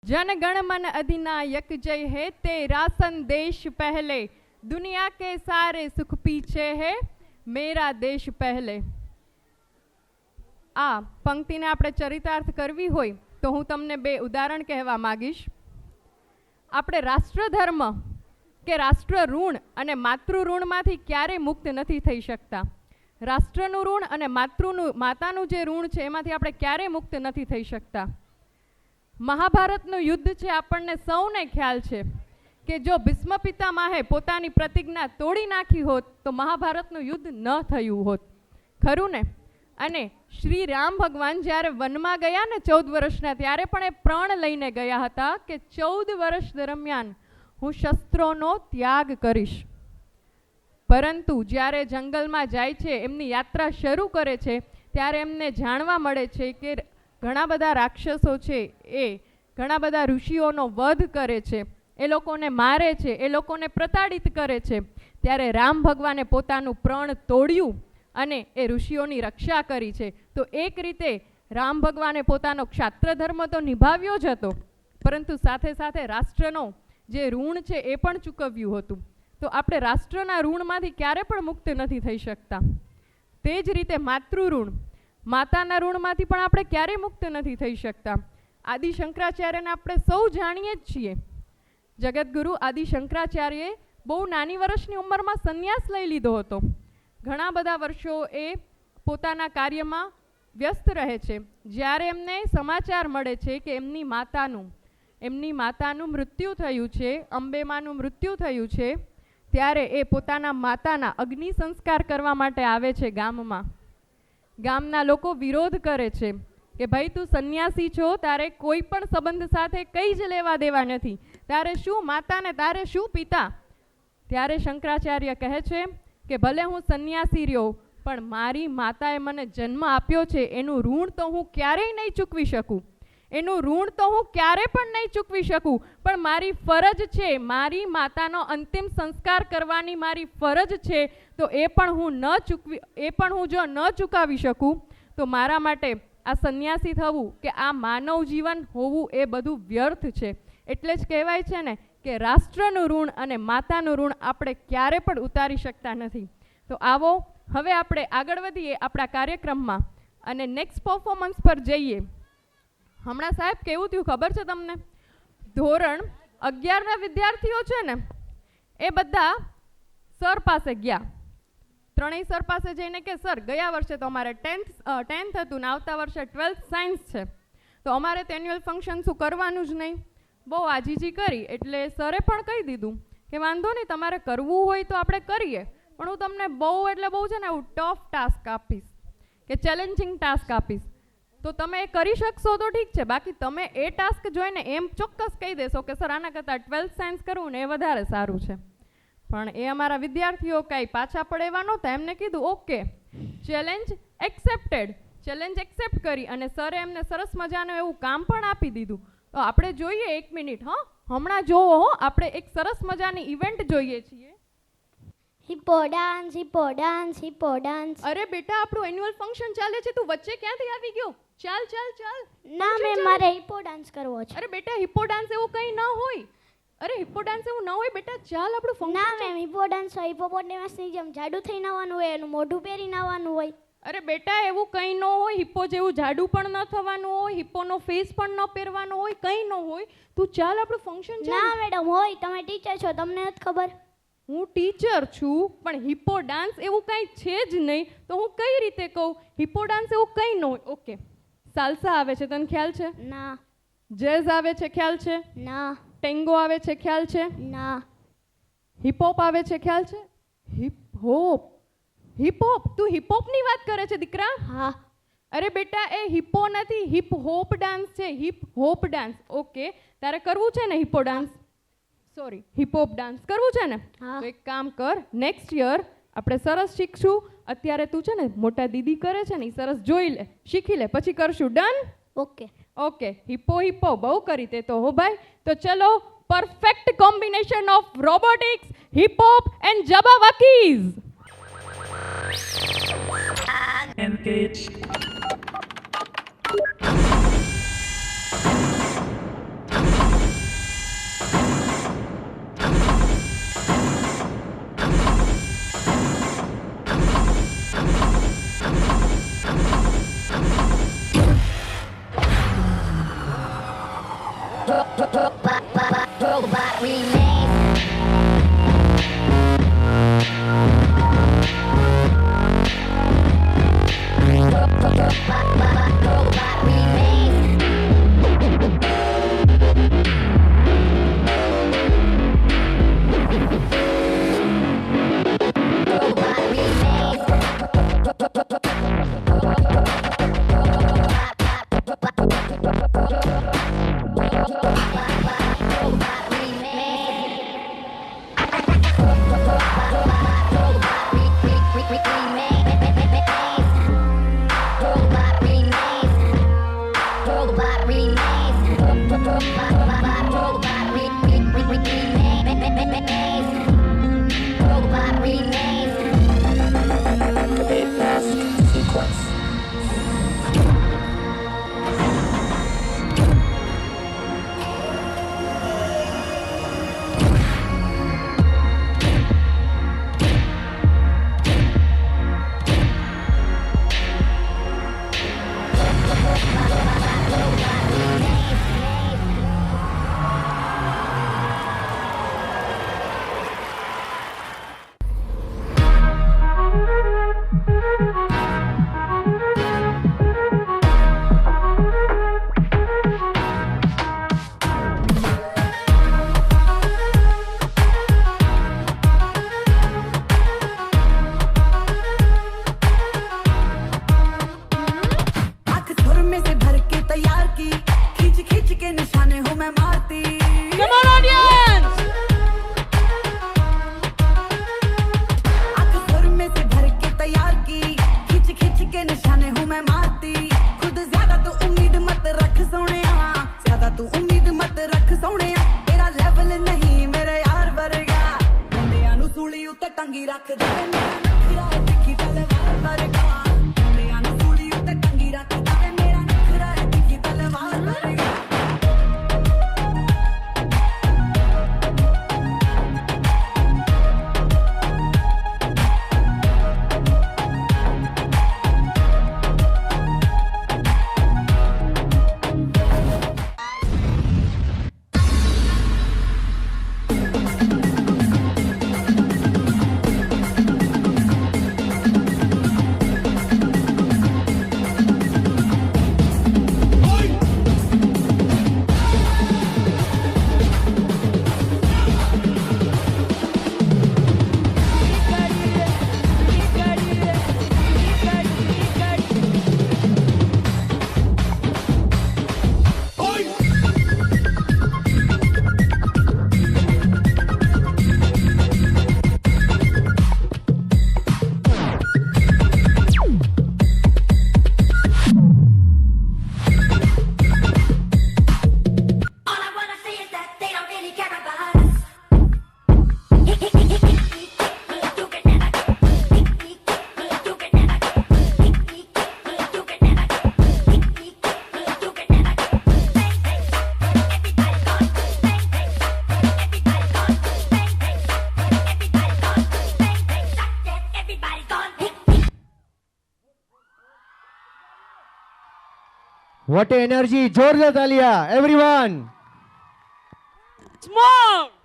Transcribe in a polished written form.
जन गण मन अधिनायक जय है, तेरा संदेश पहले, दुनिया के सारे सुख पीछे है, मेरा देश पहले. આ પંક્તિને આપણે ચરિતાર્થ કરવી હોય તો હું તમને બે ઉદાહરણ કહેવા માંગીશ. આપણે રાષ્ટ્રધર્મ કે રાષ્ટ્ર ઋણ અને માતૃ ઋણમાંથી ક્યારે મુક્ત નથી થઈ શકતા. રાષ્ટ્રનું ઋણ અને માતાનું જે ઋણ છે એમાંથી આપણે ક્યારે મુક્ત નથી થઈ શકતા. મહાભારતનું યુદ્ધ છે, આપણને સૌને ખ્યાલ છે કે જો ભીષ્મ પિતામહે પોતાની પ્રતિજ્ઞા તોડી નાખી હોત તો મહાભારતનું યુદ્ધ ન થયું હોત. ખરું ને? અને શ્રી રામ ભગવાન જ્યારે વનમાં ગયા ને 14 વર્ષના, ત્યારે પણ એ પ્રણ લઈને ગયા હતા કે 14 વર્ષ દરમિયાન હું શસ્ત્રોનો ત્યાગ કરીશ. પરંતુ જ્યારે જંગલમાં જાય છે, એમની યાત્રા શરૂ કરે છે, ત્યારે એમને જાણવા મળે છે કે ઘણા બધા રાક્ષસો છે એ ઘણા બધા ઋષિઓનો વધ કરે છે, એ લોકોને મારે છે, એ લોકોને પ્રતાડિત કરે છે. ત્યારે રામ ભગવાને પોતાનું પ્રણ તોડ્યું અને એ ઋષિઓની રક્ષા કરી છે. તો એક રીતે રામ ભગવાને પોતાનો ક્ષાત્ર ધર્મ તો નિભાવ્યો જ હતો, પરંતુ સાથે સાથે રાષ્ટ્રનો જે ઋણ છે એ પણ ચૂકવ્યું હતું. તો આપણે રાષ્ટ્રના ઋણમાંથી ક્યારે પણ મુક્ત નથી થઈ શકતા. તે જ રીતે માતૃ ઋણ, માતાના ઋણમાંથી પણ આપણે ક્યારેય મુક્ત નથી થઈ શકતા. આદિ શંકરાચાર્યને આપણે સૌ જાણીએ જ છીએ. જગતગુરુ આદિ શંકરાચાર્યએ બહુ નાની વર્ષની ઉંમરમાં સંન્યાસ લઈ લીધો હતો. ઘણા બધા વર્ષો એ પોતાના કાર્યમાં વ્યસ્ત રહે છે. જ્યારે એમને સમાચાર મળે છે કે એમની માતાનું મૃત્યુ થયું છે, અંબેમાનું મૃત્યુ થયું છે, ત્યારે એ પોતાના માતાના અગ્નિ સંસ્કાર કરવા માટે આવે છે ગામમાં. ગામના લોકો વિરોધ કરે છે કે ભાઈ તું સંન્યાસી છો, તારે કોઈ પણ સંબંધ સાથે કંઈ જ લેવા દેવા નથી, તારે શું માતા ને તારે શું પિતા. ત્યારે શંકરાચાર્ય કહે છે કે ભલે હું સંન્યાસી રહ્યો, પણ મારી માતાએ મને જન્મ આપ્યો છે, એનું ઋણ તો હું ક્યારેય નહીં ચૂકવી શકું. એનું ઋણ તો હું ક્યારે પણ નહીં ચૂકવી શકું. પણ મારી ફરજ છે, મારી માતાનો અંતિમ સંસ્કાર કરવાની મારી ફરજ છે, તો એ પણ હું જો ન ચૂકાવી શકું તો મારા માટે આ સંન્યાસી થવું કે આ માનવ જીવન હોવું એ બધું વ્યર્થ છે. એટલે જ કહેવાય છે ને કે રાષ્ટ્રનું ઋણ અને માતાનું ઋણ આપણે ક્યારે પણ ઉતારી શકતા નથી. તો આવો હવે આપણે આગળ વધીએ આપણા કાર્યક્રમમાં અને નેક્સ્ટ પરફોર્મન્સ પર જઈએ. હમણાં સાહેબ કેવું થયું ખબર છે તમને? ધોરણ 11ના વિદ્યાર્થીઓ છે ને એ બધા સર પાસે ગયા. ત્રણેય સર પાસે જઈને કે સર, ગયા વર્ષે તો અમારે 10th હતું ને આવતા વર્ષે 12th સાયન્સ છે, તો અમારે તો એન્યુઅલ ફંક્શન શું કરવાનું જ નહીં. બહુ આજીજી કરી એટલે સરે પણ કહી દીધું કે વાંધો નહીં, તમારે કરવું હોય તો આપણે કરીએ, પણ હું તમને બહુ છે ને એવું ટફ ટાસ્ક આપીશ કે ચેલેન્જિંગ ટાસ્ક આપીશ. તો તમે એ કરી શકશો તો ઠીક છે, બાકી તમે એ ટાસ્ક જોઈને એમ ચોક્કસ કહી દેશો કે સર આના કરતાં 12th સાયન્સ કરવું ને એ વધારે સારું છે. પણ એ અમારા વિદ્યાર્થીઓ કાંઈ પાછા પડે એવા નહોતા. એમને કીધું okay, challenge accepted. Challenge accept કરી અને સરે એમને સરસ મજાનું એવું કામ પણ આપી દીધું. તો આપણે જોઈએ, 1 મિનિટ, હમણાં જોવો, આપણે એક સરસ મજાની ઇવેન્ટ જોઈએ છીએ. Hippo dance, hippo dance, hippo dance. અરે બેટા, આપણું એન્યુઅલ ફંક્શન ચાલે છે, તું વચ્ચે ક્યાંથી આવી ગયો? ચાલ ચાલ ચાલ. ના મેમ, મારે હિપ્પો ડાન્સ કરવો છે. અરે બેટા, હિપ્પો ડાન્સ એવું કંઈ ન હોય. અરે હિપ્પો ડાન્સ એવું ન હોય બેટા, ચાલ આપણું ફંક્શન. ના મેમ, હિપ્પો ડાન્સ હોય હિપ્પોપોટેમસની જેમ જાડું થઈને આવવાનું હોય, એનું મોઢું પહેરીને આવવાનું હોય. અરે બેટા, એવું કંઈ ન હોય. હિપ્પો જેવું જાડું પણ ન થવાનું હોય, હિપ્પોનો ફેસ પણ ન પહેરવાનો હોય, કંઈ ન હોય. તું ચાલ આપણું ફંક્શન. ના મેડમ હોય, તમે ટીચર છો, તમને નથી ખબર. હું ટીચર છું, પણ હિપ્પો ડાન્સ એવું કંઈ છે જ નહીં, તો હું કઈ રીતે કહું? હિપ્પો ડાન્સ એવું કંઈ ન હોય. ઓકે, સાલ્સા આવે છે, તને ખ્યાલ છે? ના. જેઝ આવે છે, ખ્યાલ છે? ના. ટેંગો આવે છે, ખ્યાલ છે? ના. હિપહોપ આવે છે, ખ્યાલ છે? Hip-hop, hip-hop. તું હિપહોપની વાત કરે છે દીકરા? હા. અરે બેટા, એ હિપ્પો નથી, હિપ હોપ ડાન્સ છે, હિપ હોપ ડાન્સ. ઓકે, તારે કરવું છે ને hippo dance? Sorry, hip-hop dance કરવું છે ને? હા. તો એક કામ કર, નેક્સ્ટ યર આપણે સરસ શીખશું. અત્યારે તું છે ને મોટા દીદી કરે છે ને એ સરસ જોઈ લે, શીખી લે, પછી કરશું. Done? Okay. Okay, hippo hippo બહુ કરી તે તો હો ભાઈ. તો ચલો, perfect combination of robotics, hip hop and Jabbawockeez. Engage. ਟੰਗੀ ਰੱਖਦਾ ਵੇ ਮੇਰਾ ਨਖਰਾ ਹੈ ਤਿੱਖੀ ਤਲਵਾਰ ਵਰਗਾ ਮੁੰਡਿਆਂ ਨੂੰ ਸੂਲੀ ਉੱਤੇ ਟੰਗੀ ਰੱਖਦਾ ਵੇ ਮੇਰਾ ਨਖਰਾ ਹੈ ਤਿੱਖੀ ਤਲਵਾਰ ਵਰਗਾ What a energy! जोरदार तालियां, everyone! Small!